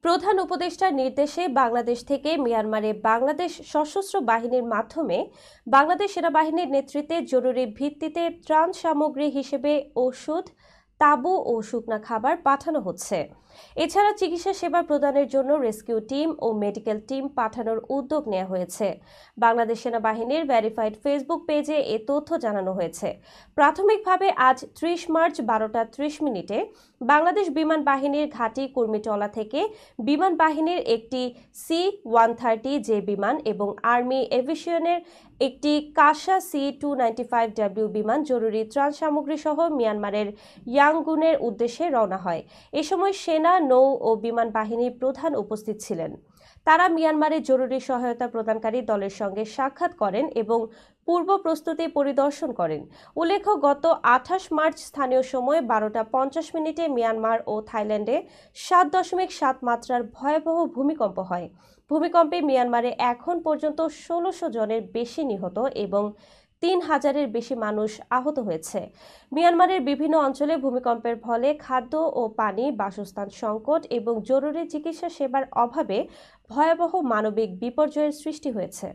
প্রধান উপদেষ্টার নির্দেশে বাংলাদেশ থেকে মিয়ানমারে বাংলাদেশ সশস্ত্র বাহিনীর মাধ্যমে বাংলাদেশ সেনাবাহিনীর নেতৃত্বে জরুরি ভিত্তিতে ত্রাণ সামগ্রী হিসেবে ওষুধ, তাঁবু ও শুকনা খাবার পাঠানো হচ্ছে। এছাড়া চিকিৎসা সেবা প্রদানের জন্য রেস্কিউ টিম ও মেডিকেল টিম পাঠানোর উদ্যোগ নেওয়া হয়েছে। বাংলাদেশ সেনাবাহিনীর ভেরিফাইড ফেসবুক পেজে এ তথ্য জানানো হয়েছে। প্রাথমিকভাবে আজ ৩০ মার্চ ১২টা ৩০ মিনিটে বাংলাদেশ বিমান বাহিনীর ঘাঁটি কুর্মিটোলা থেকে বিমান বাহিনীর একটি C-130 জে বিমান এবং আর্মি এভিয়েশনের একটি কাসা C-295W বিমান জরুরি ত্রাণ সামগ্রী সহ মিয়ানমারের ইয়াঙ্গুনের উদ্দেশ্যে রওনা হয়। এ সময় সেনা, নৌ ও বিমান বাহিনীর প্রধান উপস্থিত ছিলেন। তারা মিয়ানমারের জরুরি সহায়তা প্রদানকারী দলের সঙ্গে সাক্ষাৎ করেন এবং পূর্ব প্রস্তুতি পরিদর্শন করেন। উল্লেখ্য, গত ২৮ মার্চ স্থানীয় সময় ১২টা ৫০ মিনিটে মিয়ানমার ও থাইল্যান্ডে ৭.৭ মাত্রার ভয়াবহ ভূমিকম্প হয়। ভূমিকম্পে মিয়ানমারে এখন পর্যন্ত ১৬০০ জনের বেশি নিহত এবং ৩,০০০-এর বেশি মানুষ আহত হয়েছে। মিয়ানমারের বিভিন্ন অঞ্চলে ভূমিকম্পের ফলে খাদ্য ও পানি, বাসস্থান সংকট এবং জরুরি চিকিৎসা সেবার অভাবে ভয়াবহ মানবিক বিপর্যয়ের সৃষ্টি হয়েছে।